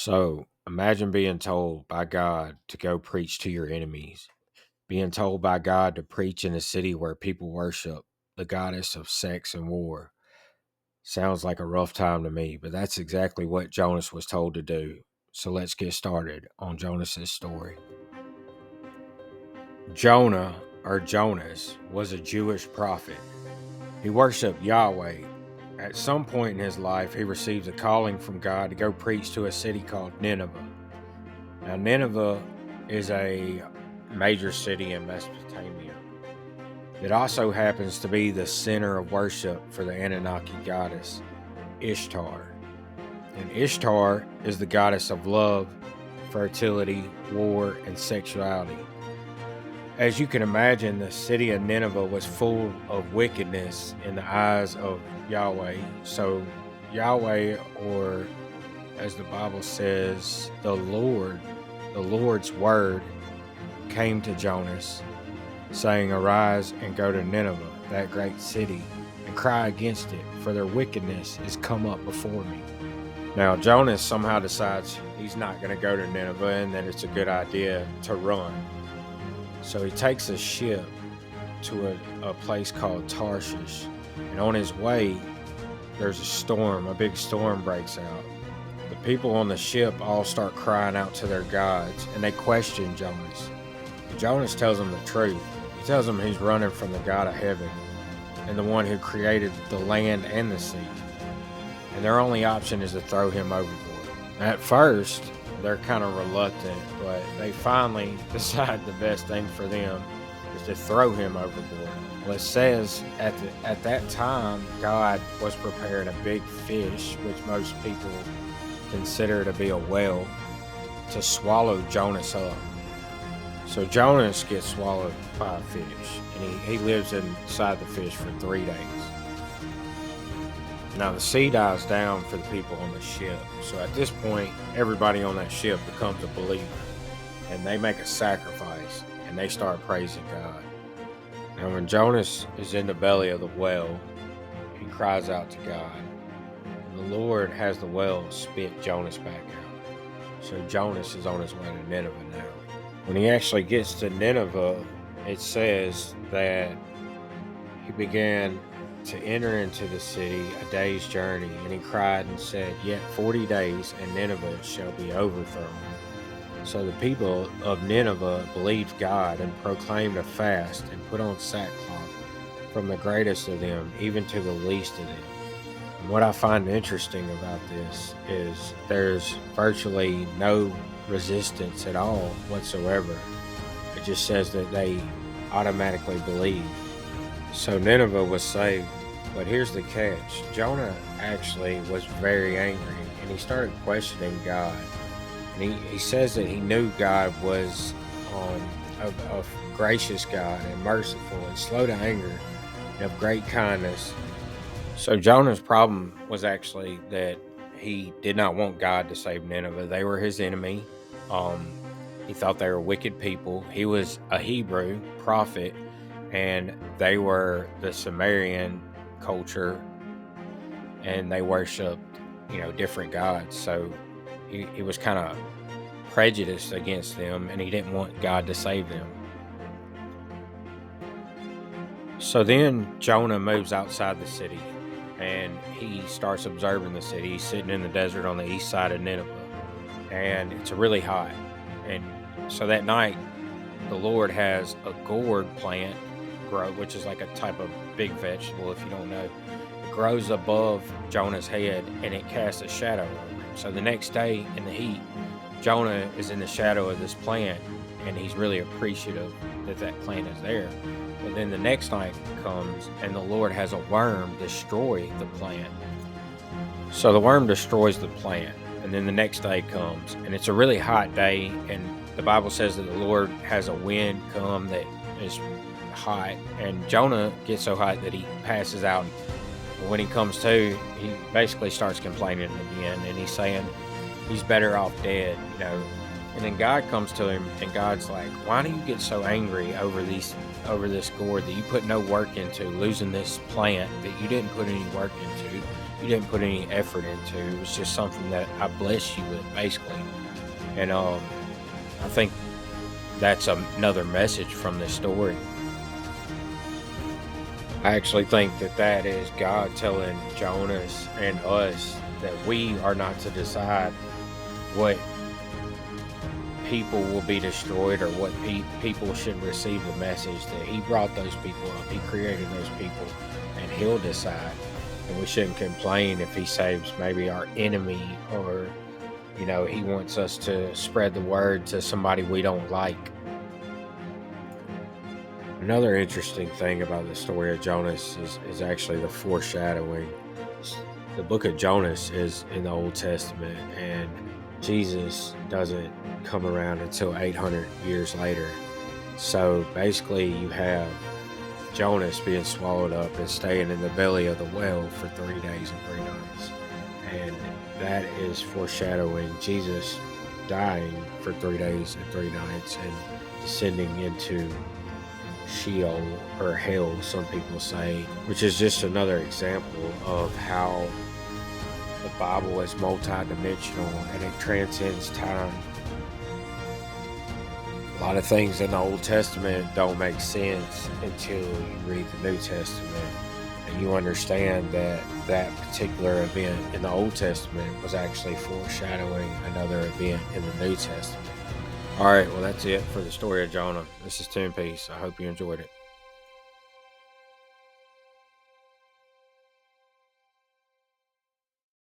So imagine being told by God to go preach to your enemies, being told by God to preach in a city where people worship the goddess of sex and war. Sounds like a rough time to me, but that's exactly what Jonas was told to do. So let's get started on Jonas's story. Jonah, or Jonas, was a Jewish prophet. He worshiped Yahweh. At some point in his life, he received a calling from God to go preach to a city called Nineveh. Now, Nineveh is a major city in Mesopotamia. It also happens to be the center of worship for the Anunnaki goddess, Ishtar. And Ishtar is the goddess of love, fertility, war, and sexuality. As you can imagine, the city of Nineveh was full of wickedness in the eyes of Yahweh. So, Yahweh, or as the Bible says, the Lord's word came to Jonas, saying, "Arise and go to Nineveh, that great city, and cry against it, for their wickedness is come up before me." Now, Jonas somehow decides he's not going to go to Nineveh and that it's a good idea to run. So he takes a ship to a place called Tarshish, and on his way, there's a big storm breaks out. The people on the ship all start crying out to their gods, and they question Jonas. And Jonas tells them the truth. He tells them he's running from the God of heaven and the one who created the land and the sea. And their only option is to throw him overboard. At first, they're kind of reluctant, but they finally decide the best thing for them is to throw him overboard. Well, it says at that time, God was preparing a big fish, which most people consider to be a whale, to swallow Jonas up. So Jonas gets swallowed by a fish, and he lives inside the fish for 3 days. Now the sea dies down for the people on the ship. So at this point, everybody on that ship becomes a believer, and they make a sacrifice, and they start praising God. Now when Jonas is in the belly of the whale, he cries out to God. The Lord has the whale spit Jonas back out. So Jonas is on his way to Nineveh now. When he actually gets to Nineveh, it says that he began to enter into the city a day's journey, and he cried and said, "Yet 40 days, and Nineveh shall be overthrown." So the people of Nineveh believed God and proclaimed a fast and put on sackcloth, from the greatest of them even to the least of them. And what I find interesting about this is there's virtually no resistance at all whatsoever. It just says that they automatically believed. So Nineveh was saved. But here's the catch. Jonah actually was very angry, and he started questioning God. And he says that he knew God was a gracious God and merciful and slow to anger and of great kindness. So Jonah's problem was actually that he did not want God to save Nineveh. They were his enemy. He thought they were wicked people. He was a Hebrew prophet, and they were the Sumerian culture, and they worshipped, different gods. So he was kind of prejudiced against them, and he didn't want God to save them. So then Jonah moves outside the city, and he starts observing the city. He's sitting in the desert on the east side of Nineveh, and it's really hot. And so that night, the Lord has a gourd plant grow, which is like a type of big vegetable, if you don't know. It grows above Jonah's head, and it casts a shadow over him. So the next day in the heat, Jonah is in the shadow of this plant, and he's really appreciative that that plant is there. But then the next night comes, and the Lord has a worm destroy the plant. So the worm destroys the plant, and then the next day comes, and it's a really hot day, and the Bible says that the Lord has a wind come that is hot, and Jonah gets so hot that he passes out. When he comes to, he basically starts complaining again, and he's saying he's better off dead, And then God comes to him, and God's like, "Why do you get so angry over this gourd that you put no work into, losing this plant that you didn't put any work into? you didn't put any effort into. It was just something that I blessed you with, basically. And I think that's another message from this story. I actually think that that is God telling Jonas and us that we are not to decide what people will be destroyed or what people should receive the message. That He brought those people up, He created those people, and He'll decide. And we shouldn't complain if He saves maybe our enemy, or He wants us to spread the word to somebody we don't like. Another interesting thing about the story of Jonas is actually the foreshadowing. The book of Jonas is in the Old Testament, and Jesus doesn't come around until 800 years later. So basically, you have Jonas being swallowed up and staying in the belly of the whale for 3 days and 3 nights. And that is foreshadowing Jesus dying for 3 days and 3 nights and descending into Sheol, or hell, some people say, which is just another example of how the Bible is multi-dimensional and it transcends time. A lot of things in the Old Testament don't make sense until you read the New Testament and you understand that that particular event in the Old Testament was actually foreshadowing another event in the New Testament. All right, well, that's it for the story of Jonah. This is Tim Peace. I hope you enjoyed it.